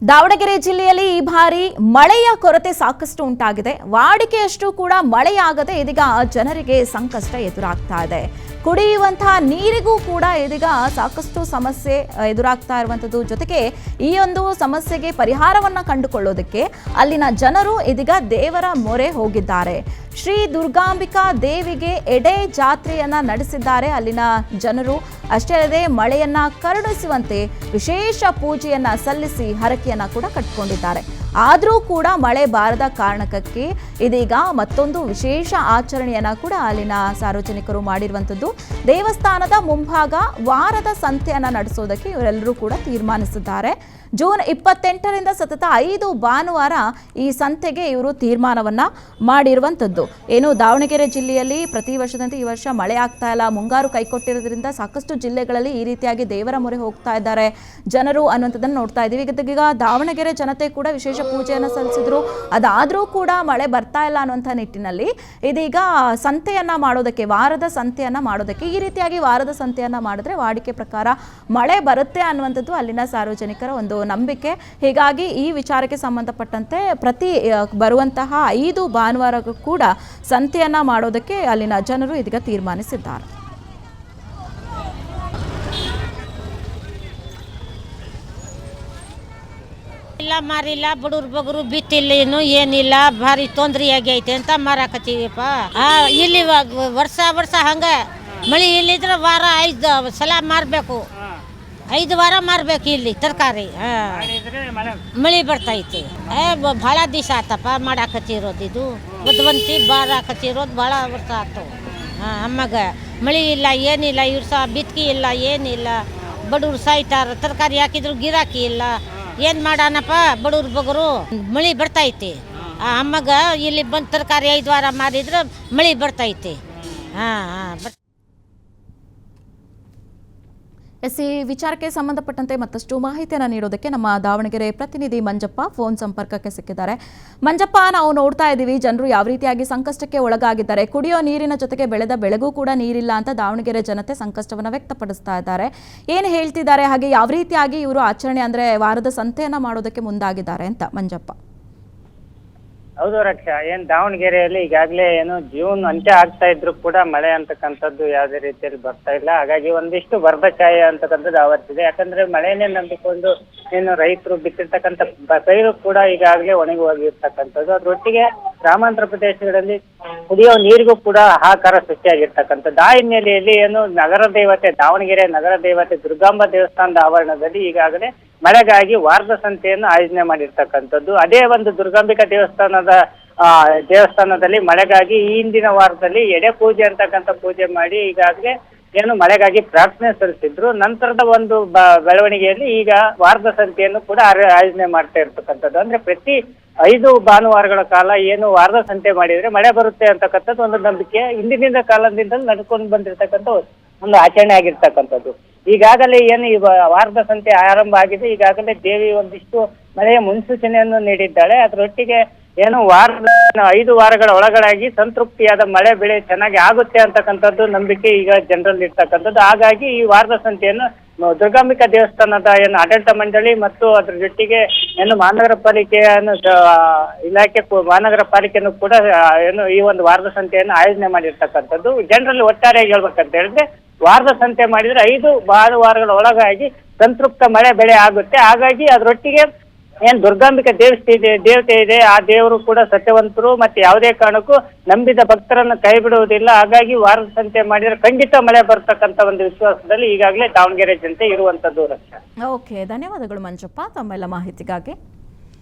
ದಾವಣಗೆರೆ ಜಿಲ್ಲೆಯಲ್ಲಿ ಈ ಬಾರಿ ಮಳೆಯ ಕೊರತೆ ಸಾಕಷ್ಟು ಉಂಟಾಗಿದೆ. ವಾಡಿಕೆಯಷ್ಟು ಕೂಡ ಮಳೆಯಾಗದೆ ಇದೀಗ ಜನರಿಗೆ ಸಂಕಷ್ಟ ಎದುರಾಗ್ತಾ ಇದೆ. ಕುಡಿಯುವಂತಹ ನೀರಿಗೂ ಕೂಡ ಇದೀಗ ಸಾಕಷ್ಟು ಸಮಸ್ಯೆ ಎದುರಾಗ್ತಾ ಇರುವಂತದ್ದು. ಜೊತೆಗೆ ಈ ಒಂದು ಸಮಸ್ಯೆಗೆ ಪರಿಹಾರವನ್ನ ಕಂಡುಕೊಳ್ಳೋದಕ್ಕೆ ಅಲ್ಲಿನ ಜನರು ಇದೀಗ ದೇವರ ಮೊರೆ ಹೋಗಿದ್ದಾರೆ. ಶ್ರೀ ದುರ್ಗಾಂಬಿಕಾ ದೇವಿಗೆ ಎಡೆ ಜಾತ್ರೆಯನ್ನ ನಡೆಸಿದ್ದಾರೆ ಅಲ್ಲಿನ ಜನರು. ಅಷ್ಟೇ ಅಲ್ಲದೆ ಮಳೆಯನ್ನ ಕರುಣಿಸುವಂತೆ ವಿಶೇಷ ಪೂಜೆಯನ್ನ ಸಲ್ಲಿಸಿ ಹರಕೆಯನ್ನ ಕೂಡ ಕಟ್ಟಿಕೊಂಡಿದ್ದಾರೆ. ಆದರೂ ಕೂಡ ಮಳೆ ಬಾರದ ಕಾರಣಕ್ಕೆ ಇದೀಗ ಮತ್ತೊಂದು ವಿಶೇಷ ಆಚರಣೆಯನ್ನ ಕೂಡ ಅಲ್ಲಿನ ಸಾರ್ವಜನಿಕರು ಮಾಡಿರುವಂಥದ್ದು. ದೇವಸ್ಥಾನದ ಮುಂಭಾಗ ವಾರದ ಸಂತೆಯನ್ನ ನಡೆಸೋದಕ್ಕೆ ಇವರೆಲ್ಲರೂ ಕೂಡ ತೀರ್ಮಾನಿಸಿದ್ದಾರೆ. ಜೂನ್ 28ರಿಂದ ಸತತ 5 ಭಾನುವಾರ ಈ ಸಂತೆಗೆ ಇವರು ತೀರ್ಮಾನವನ್ನ ಮಾಡಿರುವಂಥದ್ದು. ಏನು ದಾವಣಗೆರೆ ಜಿಲ್ಲೆಯಲ್ಲಿ ಪ್ರತಿ ವರ್ಷದಂತೆ ಈ ವರ್ಷ ಮಳೆ ಆಗ್ತಾ ಇಲ್ಲ, ಮುಂಗಾರು ಕೈಕೊಟ್ಟಿರೋದ್ರಿಂದ ಸಾಕಷ್ಟು ಜಿಲ್ಲೆಗಳಲ್ಲಿ ಈ ರೀತಿಯಾಗಿ ದೇವರ ಮೊರೆ ಹೋಗ್ತಾ ಇದ್ದಾರೆ ಜನರು ಅನ್ನುವಂಥದ್ದನ್ನು ನೋಡ್ತಾ ಇದ್ದೀವಿ. ಈಗ ದಾವಣಗೆರೆ ಜನತೆ ಕೂಡ ವಿಶೇಷ ಪೂಜೆಯನ್ನು ಸಲ್ಲಿಸಿದ್ರು. ಅದಾದರೂ ಕೂಡ ಮಳೆ ಬರ್ತಾ ಇಲ್ಲ ಅನ್ನುವಂಥ ನಿಟ್ಟಿನಲ್ಲಿ ಇದೀಗ ಸಂತೆಯನ್ನ ಮಾಡೋದಕ್ಕೆ, ವಾರದ ಸಂತೆಯನ್ನ ಮಾಡೋದಕ್ಕೆ, ಈ ರೀತಿಯಾಗಿ ವಾರದ ಸಂತೆಯನ್ನ ಮಾಡಿದ್ರೆ ವಾಡಿಕೆ ಪ್ರಕಾರ ಮಳೆ ಬರುತ್ತೆ ಅನ್ನುವಂಥದ್ದು ಅಲ್ಲಿನ ಸಾರ್ವಜನಿಕರ ಒಂದು ನಂಬಿಕೆ. ಹೀಗಾಗಿ ಈ ವಿಚಾರಕ್ಕೆ ಸಂಬಂಧಪಟ್ಟಂತೆ ಪ್ರತಿ ಬರುವಂತಹ 5 ಭಾನುವಾರಕ್ಕೂ ಕೂಡ ಸಂತೆಯನ್ನ ಮಾಡೋದಕ್ಕೆ ಅಲ್ಲಿನ ಜನರು ಇದೀಗ ತೀರ್ಮಾನಿಸಿದ್ದಾರೆ. ಇಲ್ಲ ಮಾರಿಲ್ಲ, ಬಡವ್ರ ಬಗರು ಬಿತ್ತಿಲ್ಲ, ಏನಿಲ್ಲ, ಭಾರಿ ತೊಂದರೆ ಆಗೈತೆ ಅಂತ ಮಾರಾಕತ್ತೀವಿಪ್ಪ. ಇಲ್ಲಿ ವರ್ಷ ಹಂಗ ಮಳೆ ಇಲ್ಲಿದ್ರೆ ವಾರ 5 ಸಲ ಮಾರಬೇಕು, 5 ವಾರ ಮಾರ್ಬೇಕು ಇಲ್ಲಿ ತರಕಾರಿ. ಮಳೆ ಬರ್ತೈತಿ. ಭಾಳ ದಿವಸ ಆತಪ್ಪ ಮಾಡಾಕತ್ತಿರೋದು. ಇದು ಬುದ್ಧವಂತಿ ಬಾರಾಕತ್ತಿರೋದು ಭಾಳ ವರ್ಷ ಆಯ್ತು. ಅಮ್ಮಗ ಮಳೆ ಇಲ್ಲ, ಏನಿಲ್ಲ, ಇವ್ರು ಸಹ ಬಿತ್ಕಿ ಇಲ್ಲ, ಏನಿಲ್ಲ, ಬಡವ್ರು ಸಾಯ್ತಾರ. ತರಕಾರಿ ಹಾಕಿದ್ರು ಗಿರಾಕಿ ಇಲ್ಲ, ಏನು ಮಾಡೋಣಪ್ಪ ಬಡವ್ರ ಬಗರು. ಮಳೆ ಬರ್ತೈತಿ. ಅಮ್ಮಗ ಇಲ್ಲಿ ಬಂದು ತರಕಾರಿ 5 ವಾರ ಮಾರಿದ್ರೆ ಮಳೆ ಬರ್ತೈತಿ. ಈ ವಿಚಾರಕ್ಕೆ ಸಂಬಂಧಪಟ್ಟಂತೆ ಮತ್ತಷ್ಟು ಮಾಹಿತಿಯನ್ನು ನೀಡೋದಕ್ಕೆ ನಮ್ಮ ದಾವಣಗೆರೆ ಪ್ರತಿನಿಧಿ ಮಂಜಪ್ಪ ಫೋನ್ ಸಂಪರ್ಕಕ್ಕೆ ಸಿಕ್ಕಿದ್ದಾರೆ. ಮಂಜಪ್ಪ, ನಾವು ನೋಡ್ತಾ ಇದ್ದೀವಿ ಜನರು ಯಾವ ರೀತಿಯಾಗಿ ಸಂಕಷ್ಟಕ್ಕೆ ಒಳಗಾಗಿದ್ದಾರೆ. ಕುಡಿಯೋ ನೀರಿನ ಜೊತೆಗೆ ಬೆಳೆದ ಬೆಳೆಗೂ ಕೂಡ ನೀರಿಲ್ಲ ಅಂತ ದಾವಣಗೆರೆ ಜನತೆ ಸಂಕಷ್ಟವನ್ನು ವ್ಯಕ್ತಪಡಿಸ್ತಾ ಇದ್ದಾರೆ. ಏನು ಹೇಳ್ತಿದ್ದಾರೆ, ಹಾಗೆ ಯಾವ ರೀತಿಯಾಗಿ ಇವರು ಆಚರಣೆ ಅಂದರೆ ವಾರದ ಸಂತೆಯನ್ನ ಮಾಡೋದಕ್ಕೆ ಮುಂದಾಗಿದ್ದಾರೆ ಅಂತ ಮಂಜಪ್ಪ? ಹೌದು ರಕ್ಷಾ, ಏನ್ ದಾವಣಗೆರೆಯಲ್ಲಿ ಈಗಾಗಲೇ ಏನು ಜೂನ್ ಅಂತ್ಯ ಆಗ್ತಾ ಇದ್ರು ಕೂಡ ಮಳೆ ಅಂತಕ್ಕಂಥದ್ದು ಯಾವುದೇ ರೀತಿಯಲ್ಲಿ ಬರ್ತಾ ಇಲ್ಲ. ಹಾಗಾಗಿ ಒಂದಿಷ್ಟು ಬರ್ಬಚಾಯ ಅಂತಕ್ಕಂಥದ್ದು ಆವರ್ತಿದೆ. ಯಾಕಂದ್ರೆ ಮಳೆನೇ ನಂಬಿಕೊಂಡು ಏನು ರೈತರು ಬಿತ್ತಿರ್ತಕ್ಕಂಥ ಪೈರು ಕೂಡ ಈಗಾಗಲೇ ಒಣಗಿ ಹೋಗಿರ್ತಕ್ಕಂಥದ್ದು. ಅದರೊಟ್ಟಿಗೆ ಗ್ರಾಮಾಂತರ ಪ್ರದೇಶಗಳಲ್ಲಿ ಕುಡಿಯೋ ನೀರಿಗೂ ಕೂಡ ಹಾಹಾಕಾರ ಸೃಷ್ಟಿಯಾಗಿರ್ತಕ್ಕಂಥದ್ದು. ಆ ಹಿನ್ನೆಲೆಯಲ್ಲಿ ಏನು ನಗರ ದೇವತೆ, ದಾವಣಗೆರೆ ನಗರ ದೇವತೆ ದುರ್ಗಾಂಬ ದೇವಸ್ಥಾನದ ಆವರಣದಲ್ಲಿ ಈಗಾಗಲೇ ಮಳೆಗಾಗಿ ವಾರದ ಸಂತೆಯನ್ನು ಆಯೋಜನೆ ಮಾಡಿರ್ತಕ್ಕಂಥದ್ದು. ಅದೇ ಒಂದು ದುರ್ಗಾಂಬಿಕಾ ದೇವಸ್ಥಾನದಲ್ಲಿ ಮಳೆಗಾಗಿ ಈ ಹಿಂದಿನ ವಾರದಲ್ಲಿ ಎಡೆ ಪೂಜೆ ಅಂತಕ್ಕಂಥ ಪೂಜೆ ಮಾಡಿ ಈಗಾಗಲೇ ಏನು ಮಳೆಗಾಗಿ ಪ್ರಾರ್ಥನೆ ಸಲ್ಲಿಸಿದ್ರು. ನಂತರದ ಒಂದು ಬೆಳವಣಿಗೆಯಲ್ಲಿ ಈಗ ವಾರದ ಸಂತೆಯನ್ನು ಕೂಡ ಆಯೋಜನೆ ಮಾಡ್ತಾ ಇರ್ತಕ್ಕಂಥದ್ದು. ಅಂದ್ರೆ ಪ್ರತಿ 5 ಭಾನುವಾರಗಳ ಕಾಲ ಏನು ವಾರದ ಸಂತೆ ಮಾಡಿದ್ರೆ ಮಳೆ ಬರುತ್ತೆ ಅಂತಕ್ಕಂಥದ್ದು ಒಂದು ನಂಬಿಕೆ ಹಿಂದಿನಿಂದ ಕಾಲದಿಂದ ನಡ್ಕೊಂಡು ಬಂದಿರತಕ್ಕಂಥ ಒಂದು ಆಚರಣೆ ಆಗಿರ್ತಕ್ಕಂಥದ್ದು. ಈಗಾಗಲೇ ಏನು ಈ ವಾರದ ಸಂತೆ ಆರಂಭ ಆಗಿದೆ. ಈಗಾಗಲೇ ದೇವಿ ಒಂದಿಷ್ಟು ಮಳೆಯ ಮುನ್ಸೂಚನೆಯನ್ನು ನೀಡಿದ್ದಾಳೆ. ಅದರೊಟ್ಟಿಗೆ ಏನು ವಾರದ 5 ವಾರಗಳ ಒಳಗಾಗಿ ಸಂತೃಪ್ತಿಯಾದ ಮಳೆ ಬೆಳೆ ಚೆನ್ನಾಗಿ ಆಗುತ್ತೆ ಅಂತಕ್ಕಂಥದ್ದು ನಂಬಿಕೆ ಈಗ ಜನರಲ್ಲಿ ಇರ್ತಕ್ಕಂಥದ್ದು. ಹಾಗಾಗಿ ಈ ವಾರದ ಸಂತೆಯನ್ನು ದುರ್ಗಾಂಬಿಕಾ ದೇವಸ್ಥಾನದ ಏನು ಆಡಳಿತ ಮಂಡಳಿ ಮತ್ತು ಅದ್ರ ಜೊತೆಗೆ ಏನು ಮಹಾನಗರ ಪಾಲಿಕೆಯನ್ನು ಇಲಾಖೆ ಮಹಾನಗರ ಪಾಲಿಕೆಯನ್ನು ಕೂಡ ಏನು ಈ ಒಂದು ವಾರದ ಸಂತೆಯನ್ನು ಆಯೋಜನೆ ಮಾಡಿರ್ತಕ್ಕಂಥದ್ದು. ಜನರಲ್ಲಿ ಒಟ್ಟಾರೆಯಾಗಿ ಹೇಳ್ಬೇಕಂತ ಹೇಳಿದ್ರೆ ವಾರದ ಸಂತೆ ಮಾಡಿದ್ರೆ 5 ಭಾನುವಾರಗಳ ಒಳಗಾಗಿ ಸಂತೃಪ್ತ ಮಳೆ ಬೆಳೆ ಆಗುತ್ತೆ. ಹಾಗಾಗಿ ಅದರೊಟ್ಟಿಗೆ ಏನ್ ದುರ್ಗಾಂಬಿಕಾ ದೇವತೆ ಇದೆ, ಆ ದೇವರು ಕೂಡ ಸತ್ಯವಂತರು, ಮತ್ತೆ ಯಾವುದೇ ಕಾರಣಕ್ಕೂ ನಂಬಿದ ಭಕ್ತರನ್ನು ಕೈ ಬಿಡುವುದಿಲ್ಲ. ಹಾಗಾಗಿ ವಾರದ ಸಂತೆ ಮಾಡಿದ್ರೆ ಖಂಡಿತ ಮಳೆ ಬರ್ತಕ್ಕಂಥ ಒಂದು ವಿಶ್ವಾಸದಲ್ಲಿ ಈಗಾಗಲೇ ದಾವಣಗೆರೆ ಜನತೆ ಇರುವಂತದ್ದು ರಕ್ಷಾ. ಓಕೆ, ಧನ್ಯವಾದಗಳು ಮಂಜಪ್ಪ ತಮ್ಮೆಲ್ಲ ಮಾಹಿತಿಗಾಗಿ.